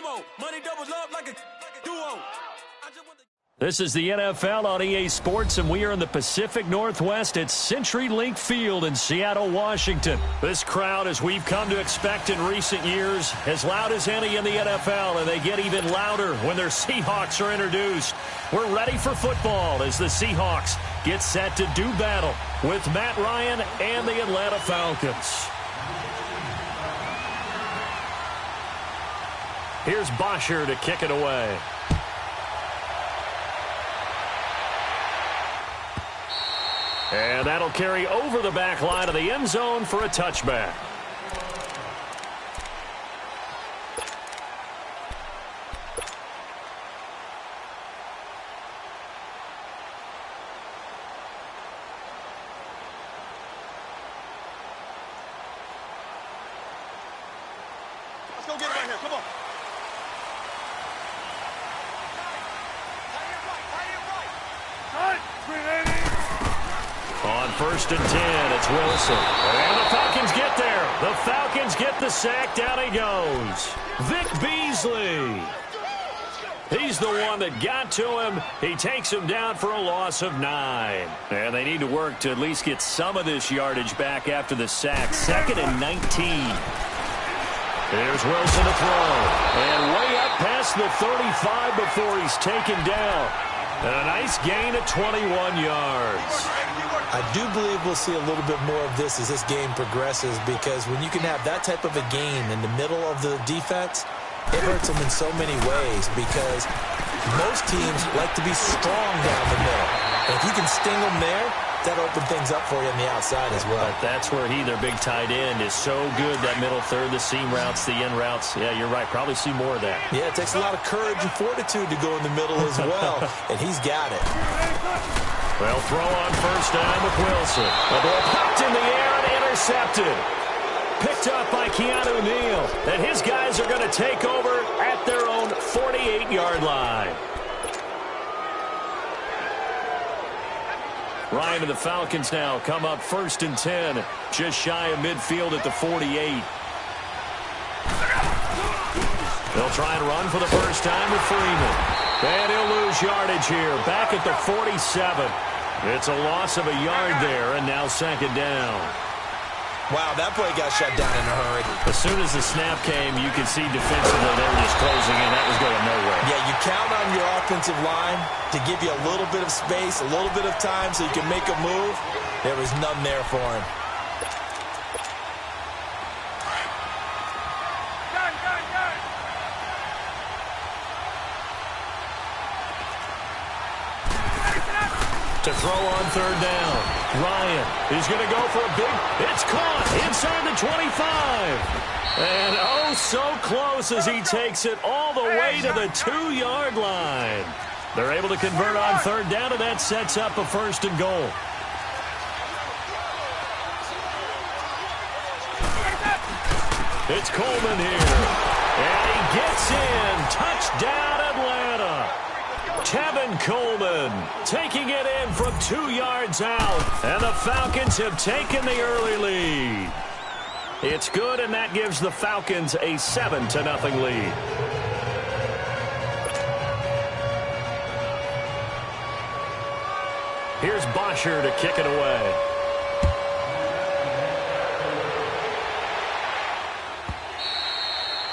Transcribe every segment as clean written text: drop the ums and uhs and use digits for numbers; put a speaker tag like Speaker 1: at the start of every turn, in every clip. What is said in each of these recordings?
Speaker 1: duo. Money doubles up like a duo.
Speaker 2: This is the NFL on EA Sports, and we are in the Pacific Northwest at CenturyLink Field in Seattle, Washington. This crowd, as we've come to expect in recent years, as loud as any in the NFL, and they get even louder when their Seahawks are introduced. We're ready for football as the Seahawks get set to do battle with Matt Ryan and the Atlanta Falcons. Here's Bosher to kick it away. And that'll carry over the back line of the end zone for a touchback.
Speaker 1: Let's go get it right here. Come on.
Speaker 2: On 1st and 10, it's Wilson. And the Falcons get there. The Falcons get the sack. Down he goes. Vic Beasley. He's the one that got to him. He takes him down for a loss of 9. And they need to work to at least get some of this yardage back after the sack. 2nd and 19. Here's Wilson to throw. And way up past the 35 before he's taken down. And a nice gain of 21 yards.
Speaker 3: I do believe we'll see a little bit more of this as this game progresses, because when you can have that type of a gain in the middle of the defense, it hurts them in so many ways, because most teams like to be strong down the middle. And if you can sting them there, that opens things up for you on the outside as well.
Speaker 2: But that's where their big tight end, is so good, that middle third, the seam routes, the in routes. Yeah, you're right. Probably see more of that.
Speaker 3: Yeah, it takes a lot of courage and fortitude to go in the middle as well, and he's got it.
Speaker 2: Well, throw on 1st down with Wilson. The ball popped in the air and intercepted. Picked up by Keanu Neal. And his guys are going to take over at their own 48-yard line. Ryan and the Falcons now come up 1st and 10. Just shy of midfield at the 48. They'll try and run for the first time with Freeman. And he'll lose yardage here, back at the 47. It's a loss of a yard there, and now 2nd down.
Speaker 3: Wow, that play got shut down in a hurry.
Speaker 2: As soon as the snap came, you could see defensively they were just closing in. That was going nowhere.
Speaker 3: Yeah, you count on your offensive line to give you a little bit of space, a little bit of time so you can make a move. There was none there for him.
Speaker 2: To throw on 3rd down. Ryan is going to go for a big... It's caught inside the 25. And oh, so close as he takes it all the way to the 2-yard line. They're able to convert on 3rd down, and that sets up a 1st and goal. It's Coleman here. And he gets in. Touchdown, Atlanta. Tevin Coleman taking it in from 2 yards out. And the Falcons have taken the early lead. It's good, and that gives the Falcons a 7-0 lead. Here's Bosher to kick it away.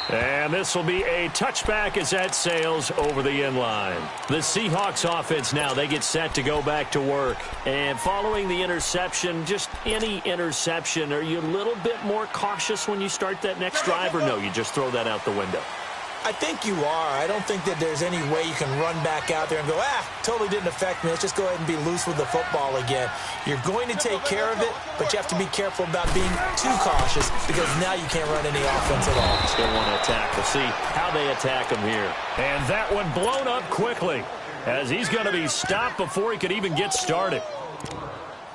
Speaker 2: And this will be a touchback as that sails over the end line. The Seahawks offense now, they get set to go back to work. And following the interception, just any interception, are you a little bit more cautious when you start that next drive, or no, you just throw that out the window?
Speaker 3: I think you are. I don't think that there's any way you can run back out there and go, totally didn't affect me. Let's just go ahead and be loose with the football again. You're going to take care of it, but you have to be careful about being too cautious, because now you can't run any offense at all.
Speaker 2: Still want to attack. We'll see how they attack him here. And that one blown up quickly, as he's going to be stopped before he could even get started.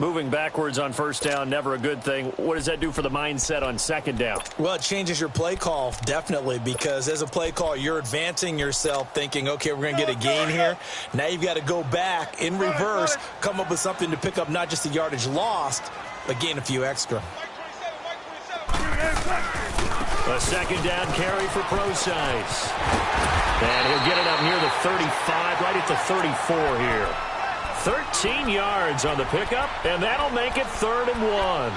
Speaker 2: Moving backwards on 1st down, never a good thing. What does that do for the mindset on 2nd down?
Speaker 3: Well, it changes your play call, definitely, because as a play call, you're advancing yourself thinking, okay, we're going to get a gain here. Now you've got to go back in reverse, come up with something to pick up not just the yardage lost, but gain a few extra.
Speaker 2: A second down carry for Procise. And he'll get it up near the 35, right at the 34 here. 13 yards on the pickup, and that'll make it 3rd and 1.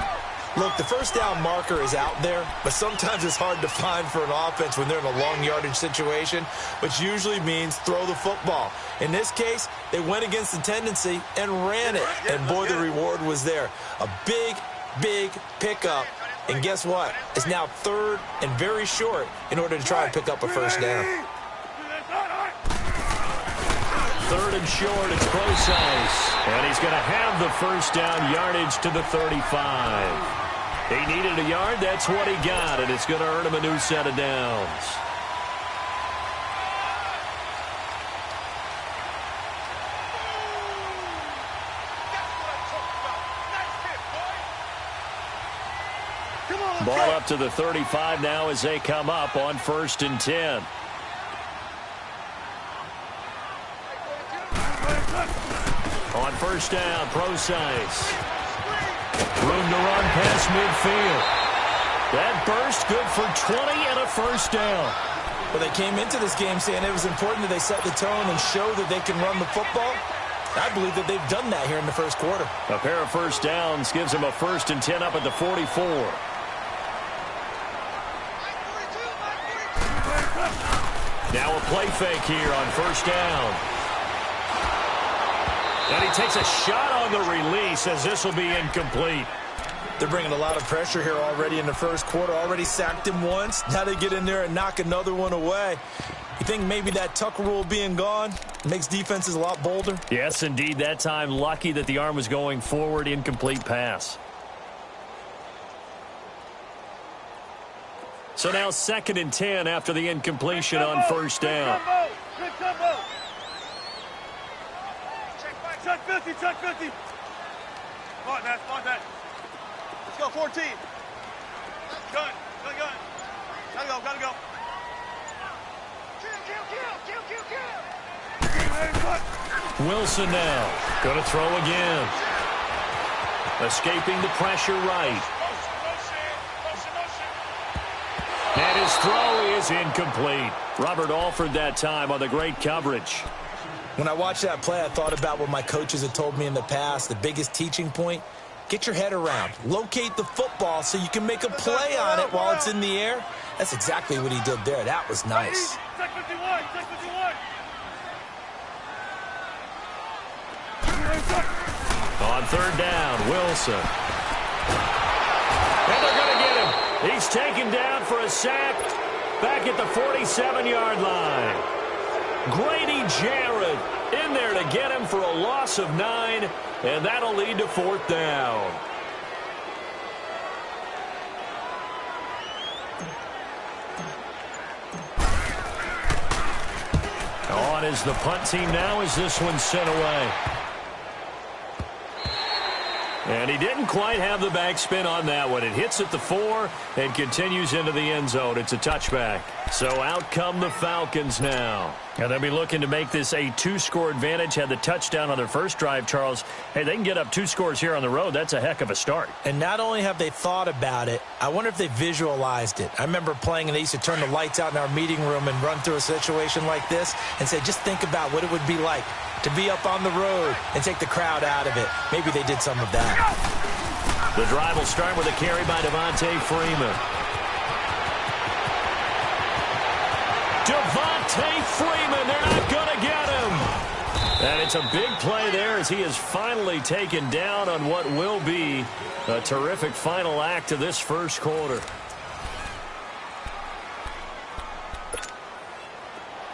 Speaker 3: Look, the first down marker is out there, but sometimes it's hard to find for an offense when they're in a long yardage situation, which usually means throw the football. In this case, they went against the tendency and ran it, and boy, the reward was there. A big, big pickup, and guess what? It's now 3rd and very short in order to try and pick up a first down.
Speaker 2: 3rd and short, it's Procise, and he's going to have the first down yardage to the 35. He needed a yard, that's what he got, and it's going to earn him a new set of downs. Ball up to the 35 now as they come up on 1st and 10. On first down, Procise. Room to run past midfield. That burst good for 20 and a first down.
Speaker 3: Well, they came into this game saying it was important that they set the tone and show that they can run the football. I believe that they've done that here in the first quarter.
Speaker 2: A pair of first downs gives them a 1st and 10 up at the 44. Now a play fake here on first down. And he takes a shot on the release as this will be incomplete.
Speaker 3: They're bringing a lot of pressure here already in the first quarter. Already sacked him once. Now they get in there and knock another one away. You think maybe that tuck rule being gone makes defenses a lot bolder?
Speaker 2: Yes, indeed. That time, lucky that the arm was going forward. Incomplete pass. So now 2nd and 10 after the incompletion on first down.
Speaker 1: Check 50, check 50. Come on, man, come on, man. Let's go, 14. Gun. Gotta go. Kill.
Speaker 2: Wilson now. Going to throw again. Escaping the pressure right. And his throw is incomplete. Robert Alford that time on the great coverage.
Speaker 3: When I watched that play, I thought about what my coaches had told me in the past. The biggest teaching point, get your head around. Locate the football so you can make a play on it while it's in the air. That's exactly what he did there. That was nice.
Speaker 1: Check 51, check 51.
Speaker 2: On 3rd down, Wilson. And they're going to get him. He's taken down for a sack back at the 47-yard line. Grady Jarrett in there to get him for a loss of 9, and that'll lead to 4th down. On is the punt team now as this one's sent away. And he didn't quite have the backspin on that one. It hits at the 4 and continues into the end zone. It's a touchback. So out come the Falcons now. And they'll be looking to make this a 2-score advantage. Had the touchdown on their first drive, Charles. Hey, they can get up 2 scores here on the road. That's a heck of a start.
Speaker 3: And not only have they thought about it, I wonder if they visualized it. I remember playing and they used to turn the lights out in our meeting room and run through a situation like this and say, just think about what it would be like to be up on the road and take the crowd out of it. Maybe they did some of that.
Speaker 2: The drive will start with a carry by Devontae Freeman. Devontae Freeman, they're not going to get him. And it's a big play there as he is finally taken down on what will be a terrific final act of this first quarter.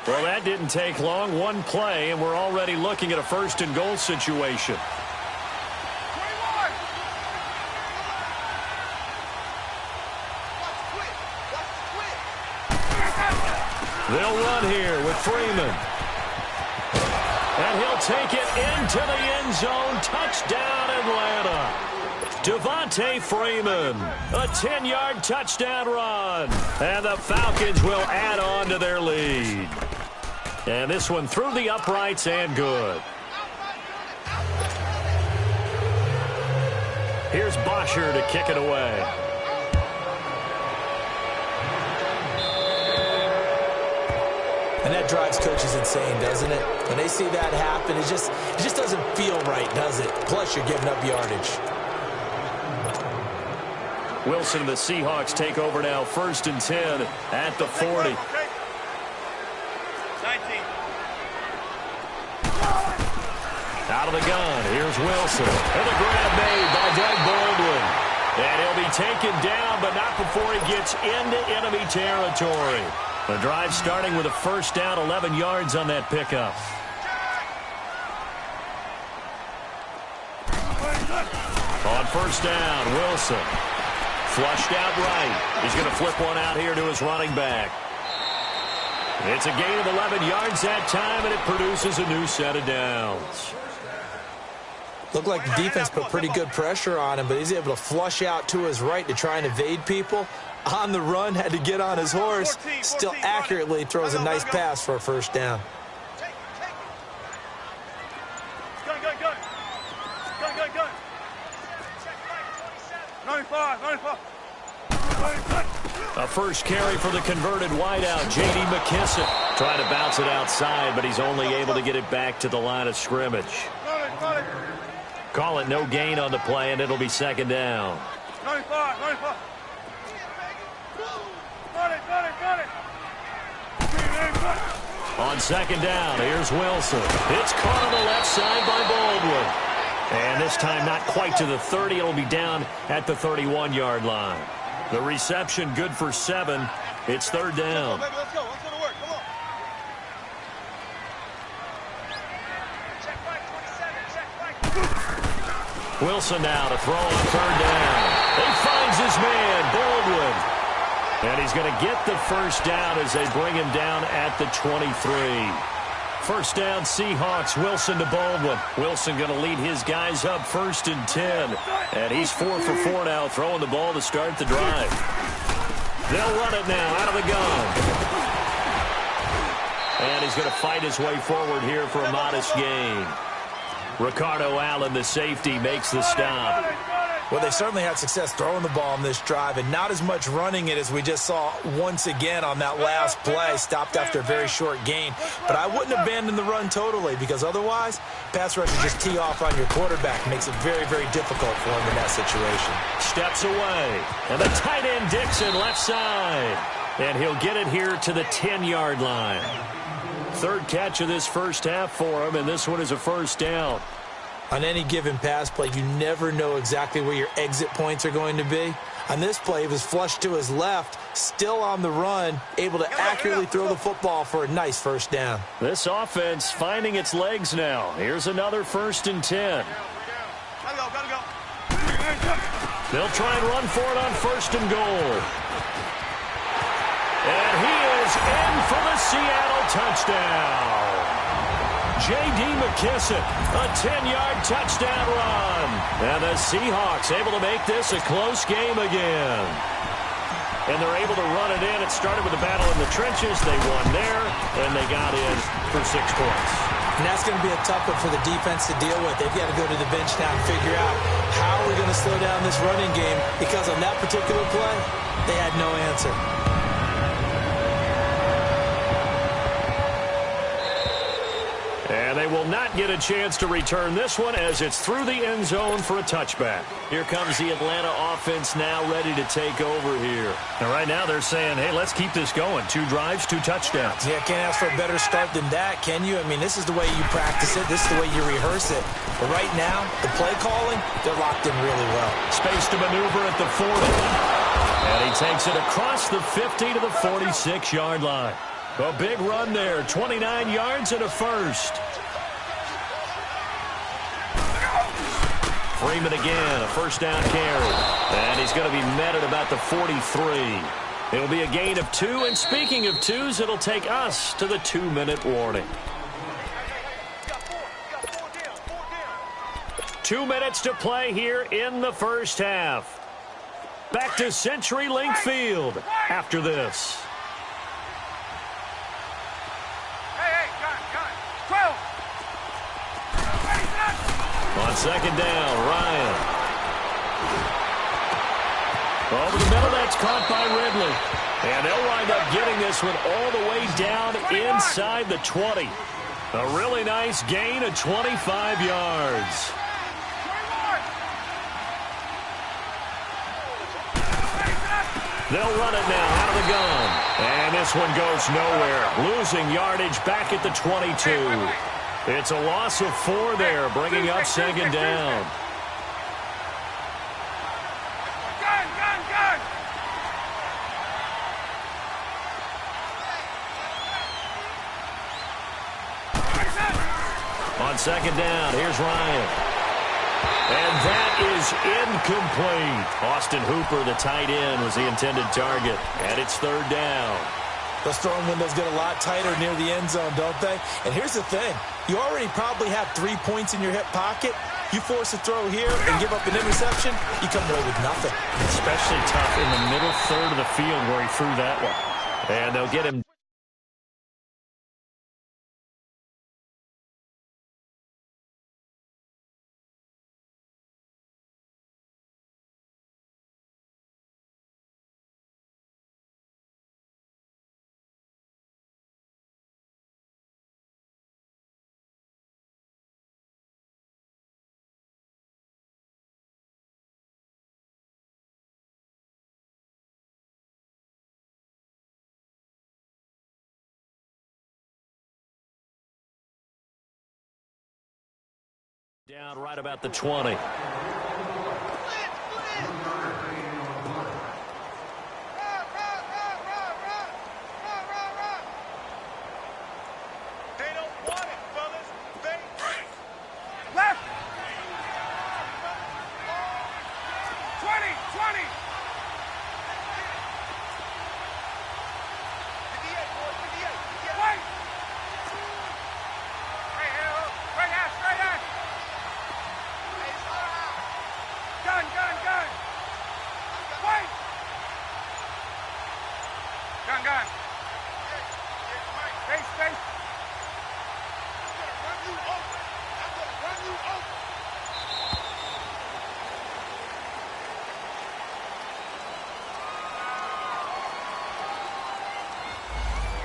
Speaker 2: Well, that didn't take long. One play, and we're already looking at a 1st and goal situation. They'll run here with Freeman. And he'll take it into the end zone. Touchdown, Atlanta. Devontae Freeman, a 10-yard touchdown run. And the Falcons will add on to their lead. And this one through the uprights and good. Here's Bosher to kick it away.
Speaker 3: And that drives coaches insane, doesn't it? When they see that happen, it just doesn't feel right, does it? Plus, you're giving up yardage.
Speaker 2: Wilson and the Seahawks take over now, 1st and 10 at the 40.
Speaker 1: 19.
Speaker 2: Out of the gun, here's Wilson. And the grab made by Doug Baldwin. And he'll be taken down, but not before he gets into enemy territory. The drive starting with a 1st down, 11 yards on that pickup. On 1st down, Wilson. Flushed out right. He's going to flip one out here to his running back. It's a gain of 11 yards that time, and it produces a new set of downs.
Speaker 3: Looked like the defense put pretty good pressure on him, but he's able to flush out to his right to try and evade people. On the run, had to get on his horse. Still accurately throws a nice pass for a 1st down.
Speaker 1: Gun. 95.
Speaker 2: A first carry for the converted wideout, J.D. McKissick. Trying to bounce it outside, but he's only able to get it back to the line of scrimmage. Call it no gain on the play, and it'll be 2nd down.
Speaker 1: 95. Got it.
Speaker 2: On 2nd down, here's Wilson. It's caught on the left side by Baldwin. And this time not quite to the 30. It'll be down at the 31-yard line. The reception good for 7. It's 3rd down.
Speaker 1: Let's go to work. Come on.
Speaker 2: Wilson now to throw on 3rd down. He finds his man, Baldwin. And he's going to get the 1st down as they bring him down at the 23. 1st down, Seahawks. Wilson to Baldwin. Wilson going to lead his guys up 1st and 10. And he's 4 for 4 now, throwing the ball to start the drive. They'll run it now out of the gun. And he's going to fight his way forward here for a modest gain. Ricardo Allen, the safety, makes the stop.
Speaker 3: Well, they certainly had success throwing the ball on this drive, and not as much running it as we just saw once again on that last play. Stopped after a very short gain. But I wouldn't abandon the run totally, because otherwise, pass rushers just tee off on your quarterback. Makes it very, very difficult for him in that situation.
Speaker 2: Steps away. And the tight end Dixon left side. And he'll get it here to the 10-yard line. 3rd catch of this 1st half for him, and this one is a 1st down.
Speaker 3: On any given pass play, you never know exactly where your exit points are going to be. On this play, he was flushed to his left, still on the run, able to accurately throw the football for a nice 1st down.
Speaker 2: This offense finding its legs now. Here's another 1st and 10.
Speaker 1: Gotta go.
Speaker 2: They'll try and run for it on 1st and goal. And he is in for the Seattle touchdown. J.D. McKissick, a 10-yard touchdown run. And the Seahawks able to make this a close game again. And they're able to run it in. It started with a battle in the trenches. They won there, and they got in for 6 points.
Speaker 3: And that's going to be a tough one for the defense to deal with. They've got to go to the bench now and figure out how we're going to slow down this running game, because on that particular play, they had no answer.
Speaker 2: And they will not get a chance to return this one as it's through the end zone for a touchback. Here comes the Atlanta offense now ready to take over here. And right now they're saying, hey, let's keep this going. 2 drives, 2 touchdowns.
Speaker 3: Yeah, can't ask for a better start than that, can you? I mean, this is the way you practice it. This is the way you rehearse it. But right now, the play calling, they're locked in really well.
Speaker 2: Space to maneuver at the 40. And he takes it across the 50 to the 46-yard line. A big run there, 29 yards and a 1st. Freeman again, a 1st down carry. And he's going to be met at about the 43. It'll be a gain of 2, and speaking of 2s, it'll take us to the 2-minute warning. 2 minutes to play here in the 1st half. Back to CenturyLink Field after this. On 2nd down, Ryan. Over the middle, that's caught by Ridley. And they'll wind up getting this one all the way down inside the 20. A really nice gain of 25 yards. They'll run it now out of the gun. And this one goes nowhere. Losing yardage back at the 22. It's a loss of 4 there, bringing up second down. On second down, here's Ryan. And that is incomplete. Austin Hooper, the tight end, was the intended target. And it's third down.
Speaker 3: Those throwing windows get a lot tighter near the end zone, don't they? And here's the thing. You already probably have 3 points in your hip pocket. You force a throw here and give up an interception, you come away with nothing.
Speaker 2: Especially tough in the middle third of the field where he threw that one. And they'll get him. Down right about the 20.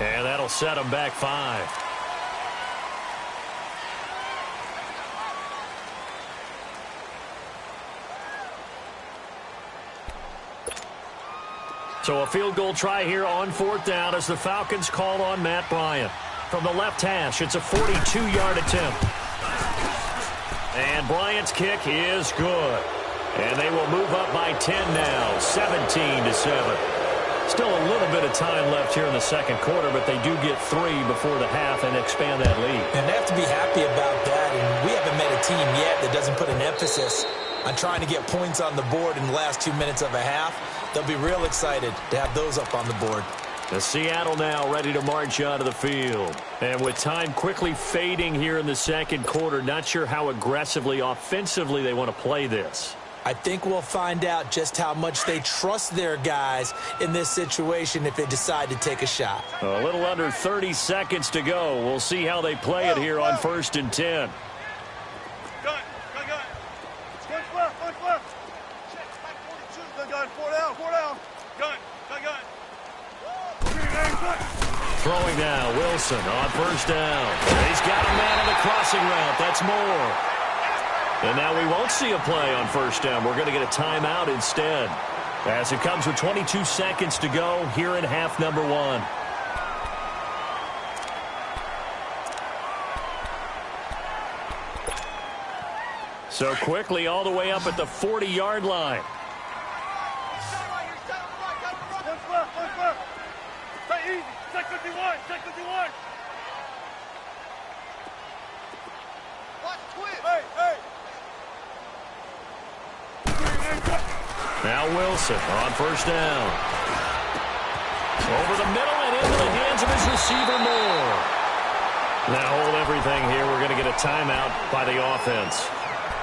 Speaker 2: And that'll set them back 5. So a field goal try here on fourth down as the Falcons call on Matt Bryant. From the left hash, it's a 42-yard attempt. And Bryant's kick is good. And they will move up by 10 now, 17-7. Still a little bit of time left here in the second quarter, but they do get 3 before the half and expand that lead.
Speaker 3: And they have to be happy about that. And we haven't met a team yet that doesn't put an emphasis on trying to get points on the board in the last 2 minutes of a half. They'll be real excited to have those up on the board.
Speaker 2: The Seattle now ready to march onto the field. And with time quickly fading here in the second quarter, not sure how aggressively, offensively they want to play this.
Speaker 3: I think we'll find out just how much they trust their guys in this situation if they decide to take a shot.
Speaker 2: A little under 30 seconds to go. We'll see how they play it here on 1st and 10.
Speaker 1: Gun. Punch left. Check, 42. Gun. 4 down. Gun.
Speaker 2: Throwing now, Wilson on 1st down. He's got a man on the crossing route. That's more. And now we won't see a play on 1st down. We're going to get a timeout instead. As it comes with 22 seconds to go here in half number 1. So quickly all the way up at the 40-yard line.
Speaker 1: Check 51. Watch twist. Hey.
Speaker 2: Now Wilson on 1st down. Over the middle and into the hands of his receiver Moore. Now hold everything here. We're going to get a timeout by the offense,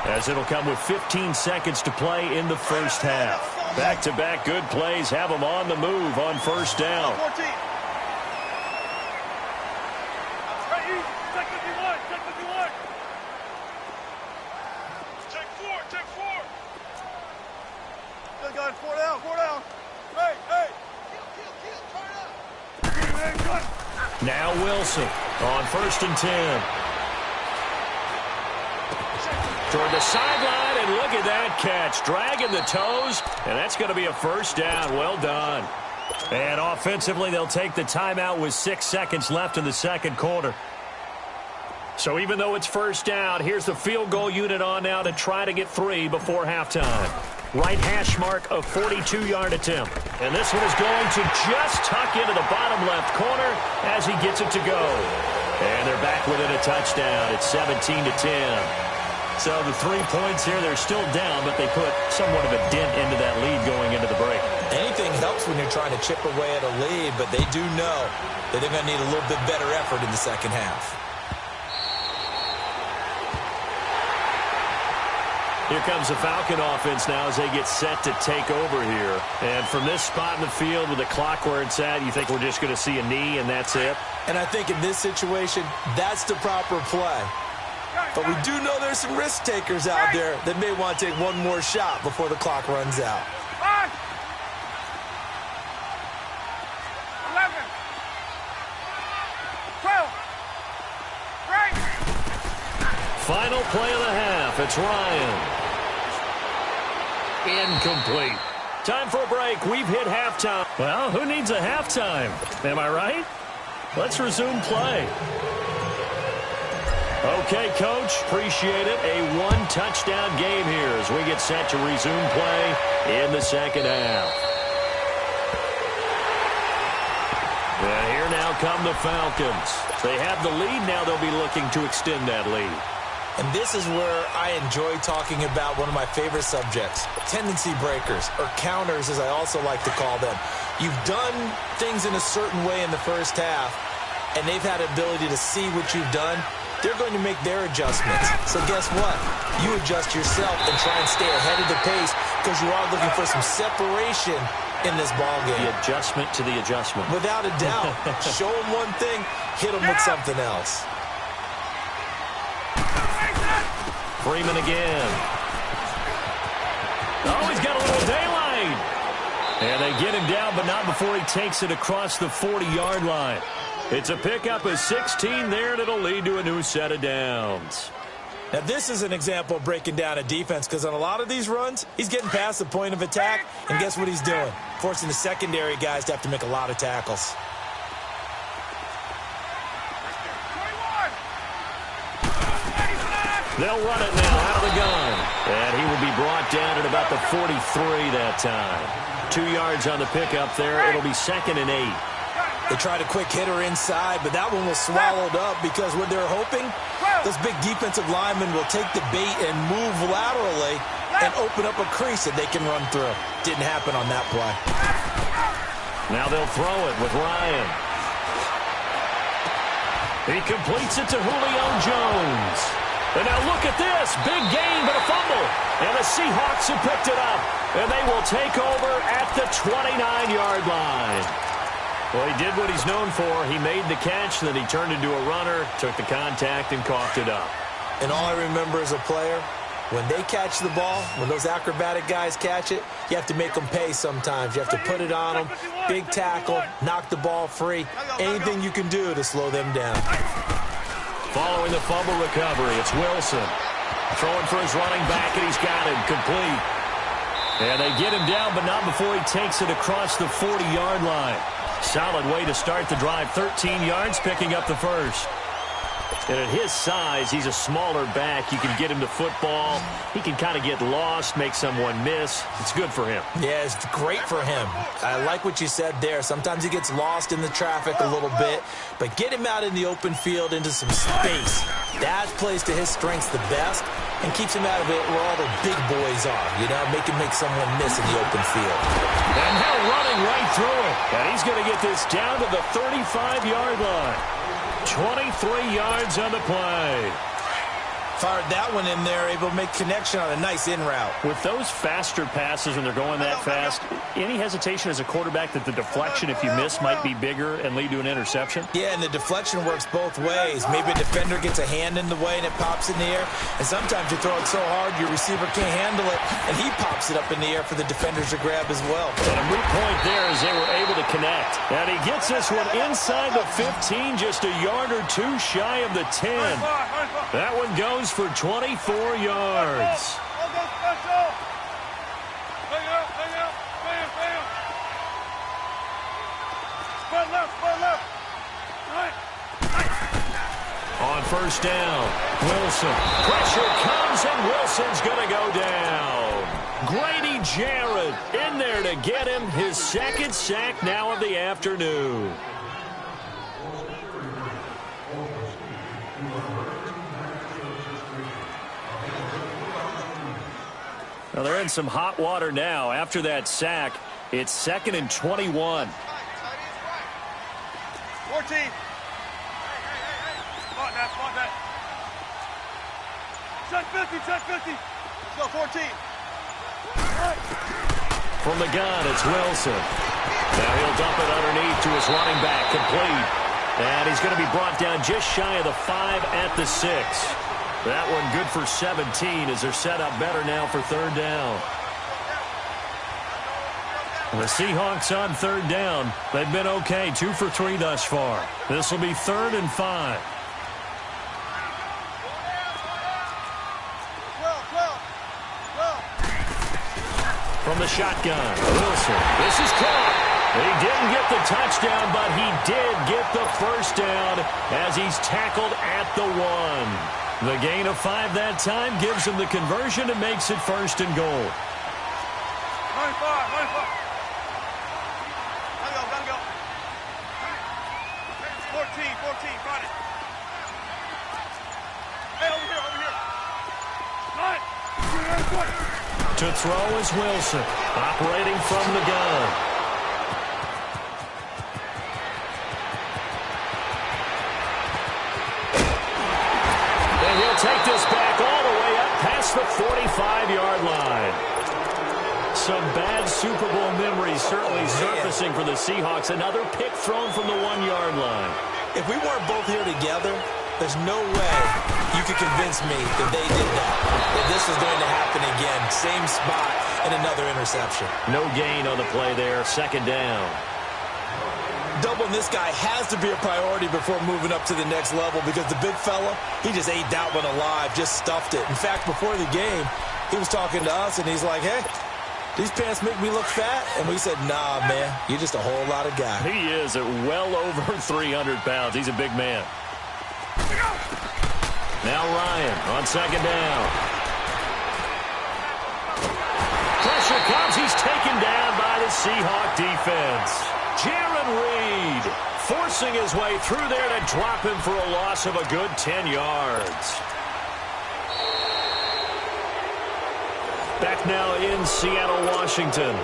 Speaker 2: as it'll come with 15 seconds to play in the first half. Back-to-back good plays have them on the move on 1st down.
Speaker 1: 14. Check 51. Check 4. Good gun. 4 down. Hey, hey.
Speaker 2: Now Wilson on 1st and 10. Toward the sideline, and look at that catch. Dragging the toes, and that's going to be a first down. Well done. And offensively, they'll take the timeout with 6 seconds left in the second quarter. So even though it's first down, here's the field goal unit on now to try to get 3 before halftime. Right hash mark, a 42-yard attempt. And this one is going to just tuck into the bottom left corner as he gets it to go. And they're back within a touchdown. It's 17-10. So the 3 points here, they're still down, but they put somewhat of a dent into that lead going into the break.
Speaker 3: Anything helps when you're trying to chip away at a lead, but they do know that they're going to need a little bit better effort in the second half.
Speaker 2: Here comes the Falcon offense now as they get set to take over here. And from this spot in the field with the clock where it's at, you think we're just going to see a knee and that's it?
Speaker 3: And I think in this situation, that's the proper play. But we do know there's some risk takers out there that may want to take one more shot before the clock runs out.
Speaker 1: 11, 12, right.
Speaker 2: Final play of the half. It's Ryan. Incomplete. Time for a break. We've hit halftime. Well, who needs a halftime? Am I right? Let's resume play. Okay, Coach. Appreciate it. A one-touchdown game here as we get set to resume play in the second half. And here now come the Falcons. They have the lead. Now they'll be looking to extend that lead.
Speaker 3: And this is where I enjoy talking about one of my favorite subjects, tendency breakers, or counters as I also like to call them. You've done things in a certain way in the first half, and they've had the ability to see what you've done. They're going to make their adjustments. So guess what? You adjust yourself and try and stay ahead of the pace because you are looking for some separation in this ballgame.
Speaker 2: The adjustment to the adjustment.
Speaker 3: Without a doubt. Show them one thing, hit them with something else.
Speaker 2: Freeman again. Oh, he's got a little daylight. And they get him down, but not before he takes it across the 40-yard line. It's a pickup of 16 there, and it'll lead to a new set of downs.
Speaker 3: Now, this is an example of breaking down a defense because on a lot of these runs, he's getting past the point of attack, and guess what he's doing? Forcing the secondary guys to have to make a lot of tackles.
Speaker 2: They'll run it now out of the gun. And he will be brought down at about the 43 that time. 2 yards on the pickup there. It'll be 2nd and 8.
Speaker 3: They tried a quick hitter inside, but that one was swallowed up because what they're hoping, those big defensive linemen will take the bait and move laterally and open up a crease that they can run through. Didn't happen on that play.
Speaker 2: Now they'll throw it with Ryan. He completes it to Julio Jones. And now look at this. Big gain, but a fumble. And the Seahawks have picked it up. And they will take over at the 29-yard line. Well, he did what he's known for. He made the catch, then he turned into a runner, took the contact, and coughed it up.
Speaker 3: And all I remember as a player, when they catch the ball, when those acrobatic guys catch it, you have to make them pay sometimes. You have to put it on them, big tackle, knock the ball free. Anything you can do to slow them down.
Speaker 2: Following the fumble recovery, it's Wilson. Throwing for his running back, and he's got him complete. And they get him down, but not before he takes it across the 40-yard line. Solid way to start the drive. 13 yards, picking up the first. And at his size, he's a smaller back. You can get him to football. He can kind of get lost, make someone miss. It's good for him.
Speaker 3: Yeah, it's great for him. I like what you said there. Sometimes he gets lost in the traffic a little bit, but get him out in the open field into some space. That plays to his strengths the best and keeps him out of it where all the big boys are, you know, make him make someone miss in the open field.
Speaker 2: And now running right through it. And he's going to get this down to the 35-yard line. 23 yards on the play.
Speaker 3: Fired that one in there, able to make connection on a nice in route.
Speaker 2: With those faster passes when they're going that fast, any hesitation as a quarterback that the deflection, if you miss, might be bigger and lead to an interception?
Speaker 3: Yeah, and the deflection works both ways. Maybe a defender gets a hand in the way and it pops in the air. And sometimes you throw it so hard your receiver can't handle it, and he pops it up in the air for the defenders to grab as well.
Speaker 2: And a moot point there as they were able to connect. And he gets this one inside the 15, just a yard or two shy of the 10. That one goes for 24 yards. On first down, Wilson. Pressure comes, and Wilson's going to go down. Grady Jarrett in there to get him his second sack now of the afternoon. Well, they're in some hot water now. After that sack, it's 2nd and 21.
Speaker 1: 14. Spot that. Check 50. Let's go, 14.
Speaker 2: From the gun, it's Wilson. Now he'll dump it underneath to his running back, complete. And he's going to be brought down just shy of the 5 at the 6. That one good for 17 as they're set up better now for third down. The Seahawks on third down. They've been okay, 2 for 3 thus far. This will be 3rd and 5. From the shotgun, Wilson. This is caught. He didn't get the touchdown, but he did get the first down as he's tackled at the 1. The gain of 5 that time gives him the conversion and makes it 1st and goal.
Speaker 1: 95. Gotta go. 14, got it. Hey, over here.
Speaker 2: To throw is Wilson, operating from the gun. And he'll take this back all the way up past the 45-yard line. Some bad Super Bowl memories certainly surfacing for the Seahawks. Another pick thrown from the 1-yard line.
Speaker 3: If we weren't both here together, there's no way you could convince me that they did that. That this was going to happen again. Same spot and another interception.
Speaker 2: No gain on the play there. 2nd down.
Speaker 3: Doubling this guy has to be a priority before moving up to the next level because the big fella, he just ate that one alive, just stuffed it. In fact, before the game, he was talking to us, and he's like, hey, these pants make me look fat? And we said, nah, man, you're just a whole lot of guy.
Speaker 2: He is at well over 300 pounds. He's a big man. Now Ryan on 2nd down. Pressure comes. He's taken down by the Seahawk defense. Jaron Reed forcing his way through there to drop him for a loss of a good 10 yards. Back now in Seattle, Washington.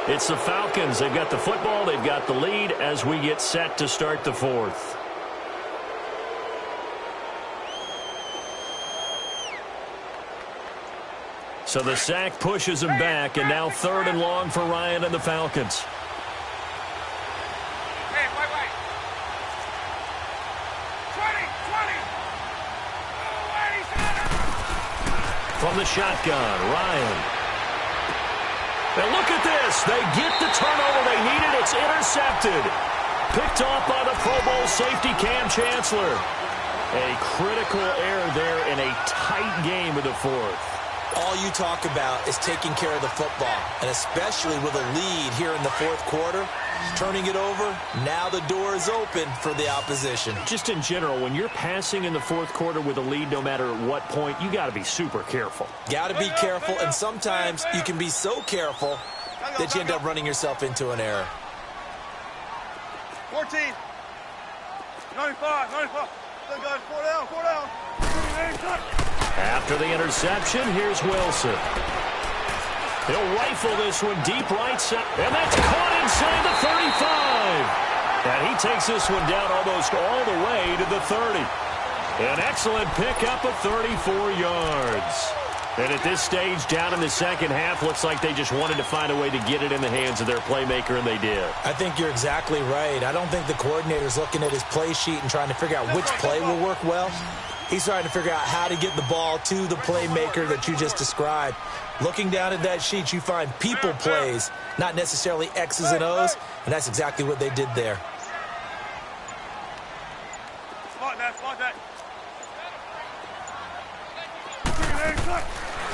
Speaker 2: It's the Falcons. They've got the football. They've got the lead as we get set to start the 4th. So the sack pushes him back, and now 3rd and long for Ryan and the Falcons.
Speaker 1: Hey, wait. 20.
Speaker 2: From the shotgun, Ryan. And look at this. They get the turnover they needed. It's intercepted. Picked off by the Pro Bowl safety Cam Chancellor. A critical error there in a tight game of the 4th.
Speaker 3: All you talk about is taking care of the football, and especially with a lead here in the 4th quarter, turning it over, now the door is open for the opposition.
Speaker 2: Just in general, when you're passing in the 4th quarter with a lead, no matter at what point, you got to be super careful.
Speaker 3: Got to be careful, and sometimes you can be so careful that you end up running yourself into an error.
Speaker 1: 14. 95. Good guys, 4 down.
Speaker 2: After the interception, here's Wilson. He'll rifle this one deep right side, and that's caught inside the 35. And he takes this one down almost all the way to the 30. An excellent pickup of 34 yards. And at this stage, down in the second half, looks like they just wanted to find a way to get it in the hands of their playmaker, and they did.
Speaker 3: I think you're exactly right. I don't think the coordinator's looking at his play sheet and trying to figure out which play will work well. He's trying to figure out how to get the ball to the playmaker that you just described. Looking down at that sheet, you find people plays, not necessarily X's and O's, and that's exactly what they did there.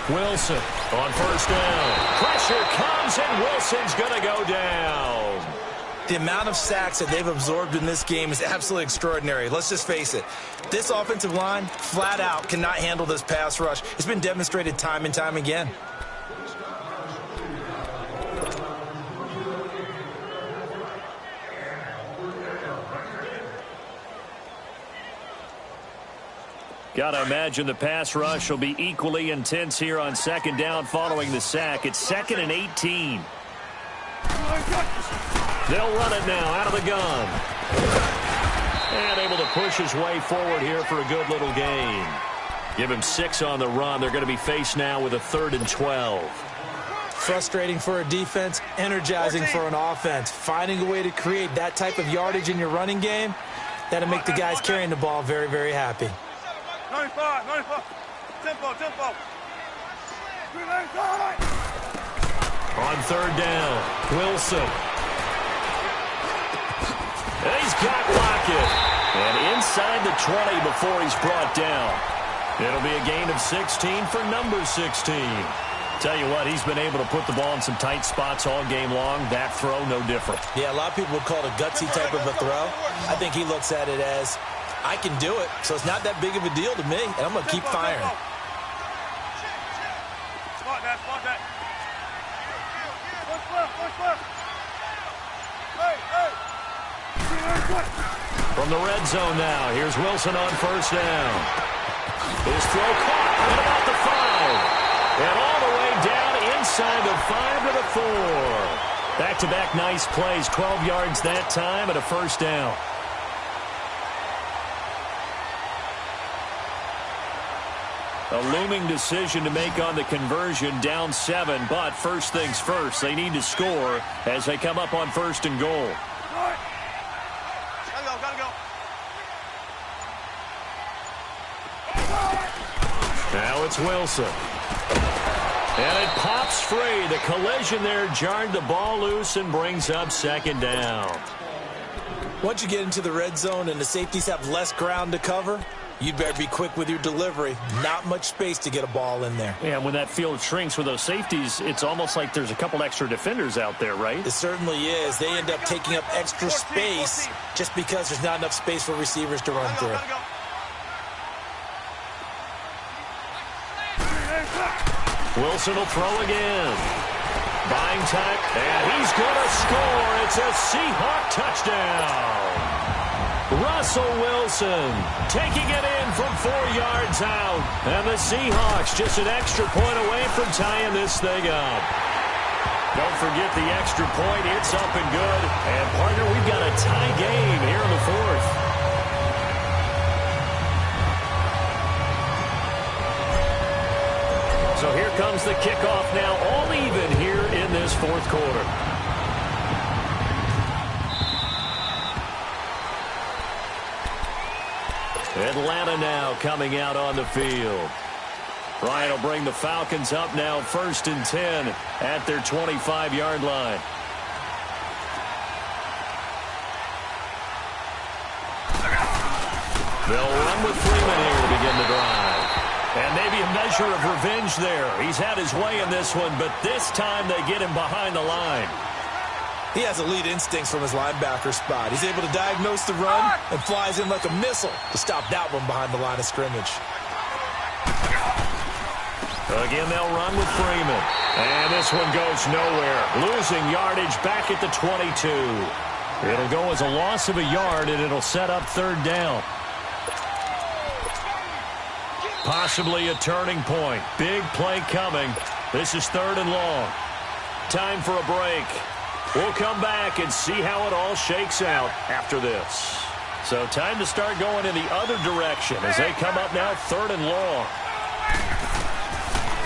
Speaker 2: Wilson on first down. Pressure comes, and Wilson's going to go down.
Speaker 3: The amount of sacks that they've absorbed in this game is absolutely extraordinary. Let's just face it. This offensive line, flat out, cannot handle this pass rush. It's been demonstrated time and time again.
Speaker 2: Got to imagine the pass rush will be equally intense here on second down following the sack. It's 2nd and 18. They'll run it now out of the gun. And able to push his way forward here for a good little gain. Give him 6 on the run. They're going to be faced now with a 3rd and 12.
Speaker 3: Frustrating for a defense, energizing for an offense. Finding a way to create that type of yardage in your running game, that'll make the guys carrying the ball very, very happy.
Speaker 1: 95. Tempo.
Speaker 2: On 3rd down, Wilson. And he's got Lockett. And inside the 20 before he's brought down. It'll be a gain of 16 for number 16. Tell you what, he's been able to put the ball in some tight spots all game long. That throw, no different.
Speaker 3: Yeah, a lot of people would call it a gutsy type of a throw. I think he looks at it as, I can do it, so it's not that big of a deal to me, and I'm going to keep firing.
Speaker 1: Spot that.
Speaker 2: From the red zone now, here's Wilson on first down. His throw caught at about the 5. And all the way down inside the 5 to the 4. Back-to-back nice plays, 12 yards that time and a first down. A looming decision to make on the conversion, down 7, but first things first, they need to score as they come up on 1st and goal.
Speaker 1: Gotta go.
Speaker 2: Now it's Wilson. And it pops free. The collision there jarred the ball loose and brings up 2nd down.
Speaker 3: Once you get into the red zone and the safeties have less ground to cover, you better be quick with your delivery. Not much space to get a ball in there.
Speaker 2: Yeah, when that field shrinks with those safeties, it's almost like there's a couple extra defenders out there, right?
Speaker 3: It certainly is. They end up taking up extra space just because there's not enough space for receivers to run through.
Speaker 2: Wilson will throw again. Buying time, and he's going to score. It's a Seahawk touchdown. Russell Wilson taking it in from 4 yards out. And the Seahawks just an extra point away from tying this thing up. Don't forget the extra point. It's up and good. And, partner, we've got a tie game here in the 4th. So here comes the kickoff now, all even here in this 4th quarter. Atlanta now coming out on the field. Ryan will bring the Falcons up now 1st and 10 at their 25-yard line. They'll run with Freeman here to begin the drive. And maybe a measure of revenge there. He's had his way in this one, but this time they get him behind the line.
Speaker 3: He has elite instincts from his linebacker spot. He's able to diagnose the run and flies in like a missile to stop that one behind the line of scrimmage.
Speaker 2: Again, they'll run with Freeman. And this one goes nowhere. Losing yardage back at the 22. It'll go as a loss of a yard, and it'll set up 3rd down. Possibly a turning point. Big play coming. This is 3rd and long. Time for a break. We'll come back and see how it all shakes out after this. So time to start going in the other direction as they come up now 3rd and long.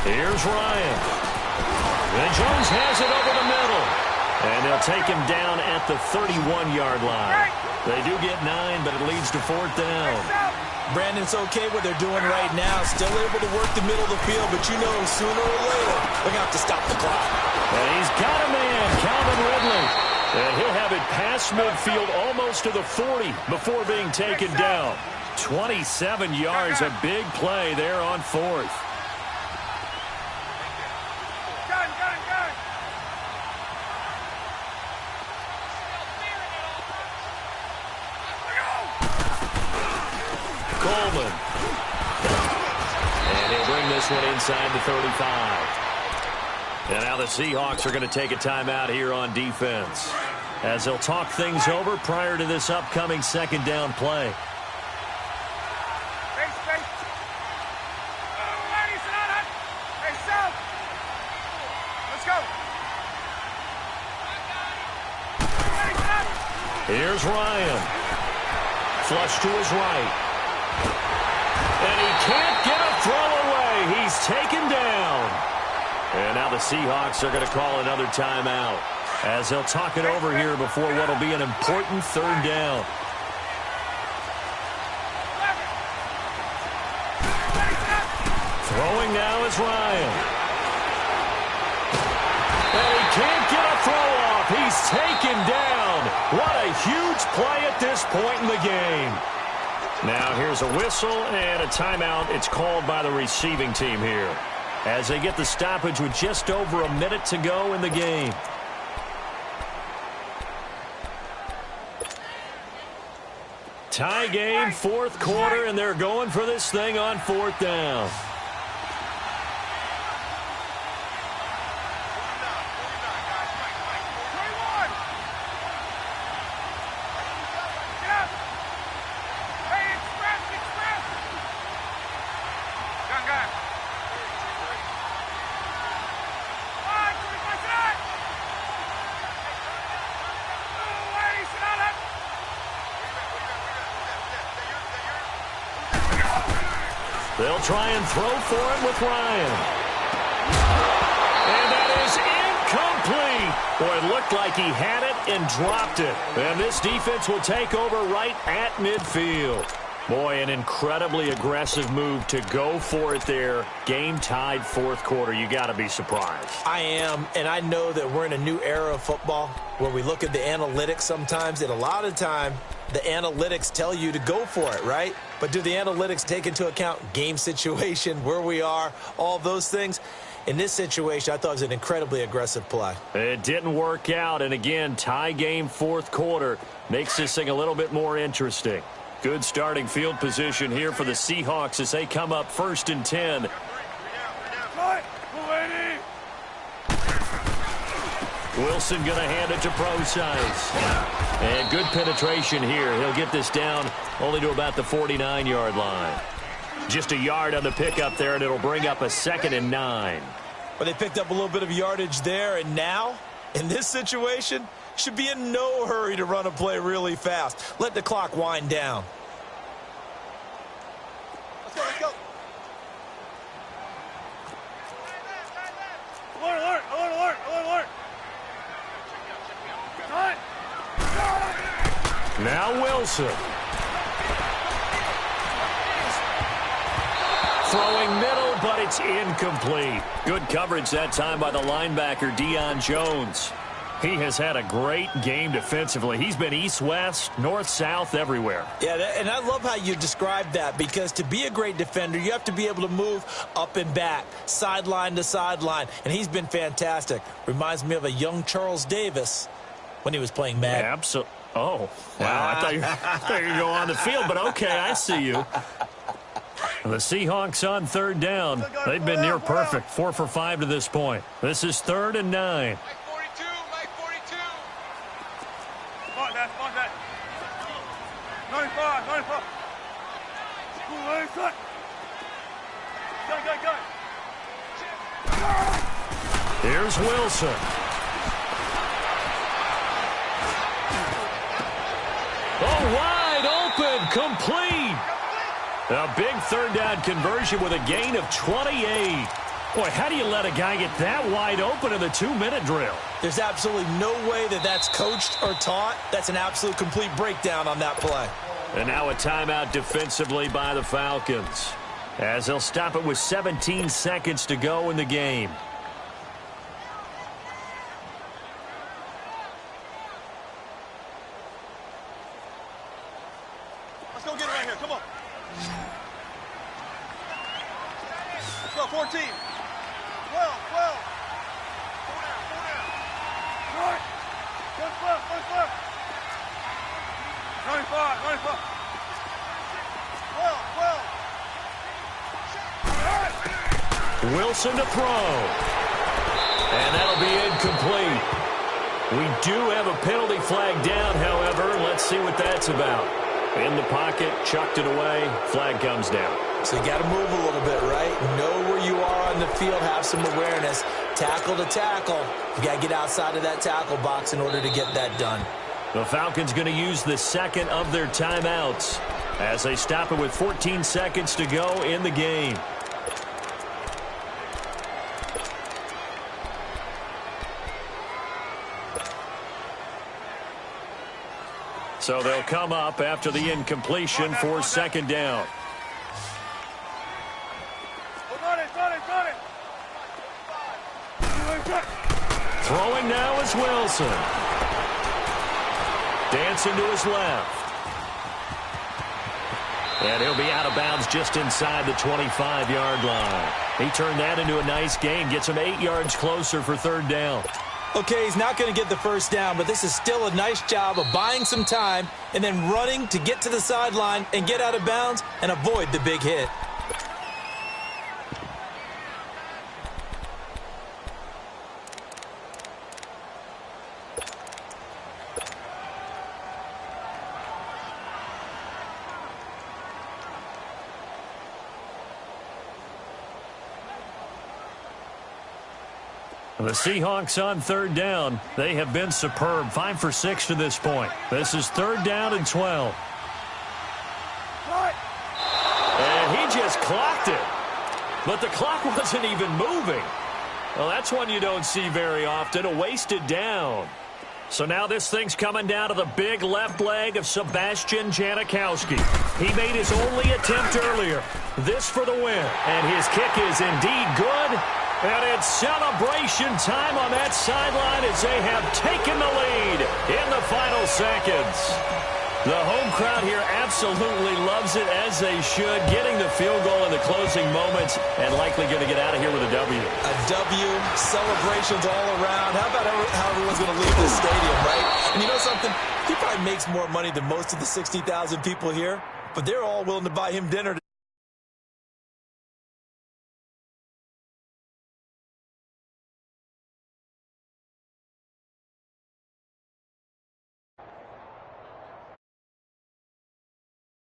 Speaker 2: Here's Ryan. And Jones has it over the middle. And they'll take him down at the 31-yard line. They do get 9, but it leads to 4th down.
Speaker 3: Brandon, it's okay what they're doing right now. Still able to work the middle of the field, but you know sooner or later they're going to have to stop the clock.
Speaker 2: And he's got a man, Calvin Ridley. And he'll have it past midfield almost to the 40 before being taken down. 27 yards, a big play there on 4th. Coleman. And he'll bring this one inside the 35. And now the Seahawks are going to take a timeout here on defense as they'll talk things over prior to this upcoming 2nd down play. Here's Ryan. Flush to his right. And he can't get a throw away. He's taken down. And now the Seahawks are going to call another timeout as they'll talk it over here before what will be an important 3rd down. Throwing now is Ryan. And he can't get a throw off. He's taken down. What a huge play at this point in the game. Now here's a whistle and a timeout. It's called by the receiving team here as they get the stoppage with just over a minute to go in the game. Tie game, 4th quarter, and they're going for this thing on 4th down. They'll try and throw for it with Ryan. And that is incomplete. Boy, it looked like he had it and dropped it. And this defense will take over right at midfield. Boy, an incredibly aggressive move to go for it there. Game tied 4th quarter. You got to be surprised. I am, and I know that we're in a new era of football where we look at the analytics sometimes, and a lot of time the analytics tell you to go for it, right? But do the analytics take into account game situation, where we are, all those things? In this situation, I thought it was an incredibly aggressive play. It didn't work out, and again, tie game 4th quarter makes this thing a little bit more interesting. Good starting field position here for the Seahawks as they come up 1st and 10. Wilson going to hand it to Procise. And good penetration here. He'll get this down only to about the 49-yard line. Just a yard on the pickup there, and it'll bring up a 2nd and 9. Well, they picked up a little bit of yardage there, and now, in this situation, should be in no hurry to run a play really fast. Let the clock wind down.
Speaker 1: Let's go. Alert.
Speaker 2: Now Wilson. Throwing middle, but it's incomplete. Good coverage that time by the linebacker, Deion Jones. He has had a great game defensively. He's been east-west, north-south, everywhere. Yeah, and I love how you described that, because to be a great defender, you have to be able to move up and back, sideline to sideline, and he's been fantastic. Reminds me of a young Charles Davis when he was playing Madden. Yeah, absolutely. Oh, wow. I thought you were going to go on the field, but okay, I see you. The Seahawks on 3rd down. They've been near perfect, 4 for 5 to this point. This is 3rd and 9.
Speaker 1: Mike 42. Spot that. 95. Go.
Speaker 2: Here's Wilson. Oh, wide complete. A big third down conversion with a gain of 28. Boy, how do you let a guy get that wide open in the 2-minute drill?
Speaker 3: There's absolutely no way that that's coached or taught. That's an absolute complete breakdown on that play.
Speaker 2: And now a timeout defensively by the Falcons, as they'll stop it with 17 seconds to go in the game.
Speaker 1: Let's go get it right here. Come on. Let's go, 14. 12. 4 down. Right. Push left. 95. 12.
Speaker 2: Wilson to throw. And that'll be incomplete. We do have a penalty flag down, however. Let's see what that's about. In the pocket, chucked it away, flag comes down.
Speaker 3: So you got to move a little bit, right? Know where you are on the field, have some awareness. Tackle to tackle. You got to get outside of that tackle box in order to get that done.
Speaker 2: The Falcons going to use the second of their timeouts as they stop it with 14 seconds to go in the game. So they'll come up after the incompletion for second down. Throwing now is Wilson. Dancing to his left. And he'll be out of bounds just inside the 25-yard line. He turned that into a nice gain, gets him 8 yards closer for third down.
Speaker 3: Okay, he's not going to get the first down, but this is still a nice job of buying some time and then running to get to the sideline and get out of bounds and avoid the big hit.
Speaker 2: The Seahawks on third down. They have been superb. 5 for 6 to this point. This is third down and 12. And he just clocked it. But the clock wasn't even moving. Well, that's one you don't see very often. A wasted down. So now this thing's coming down to the big left leg of Sebastian Janikowski. He made his only attempt earlier. This for the win. And his kick is indeed good. And it's celebration time on that sideline as they have taken the lead in the final seconds. The home crowd here absolutely loves it, as they should, getting the field goal in the closing moments and likely going to get out of here with a W.
Speaker 3: A W, celebrations all around. How about how everyone's going to leave this stadium, right? And you know something? He probably makes more money than most of the 60,000 people here, but they're all willing to buy him dinner.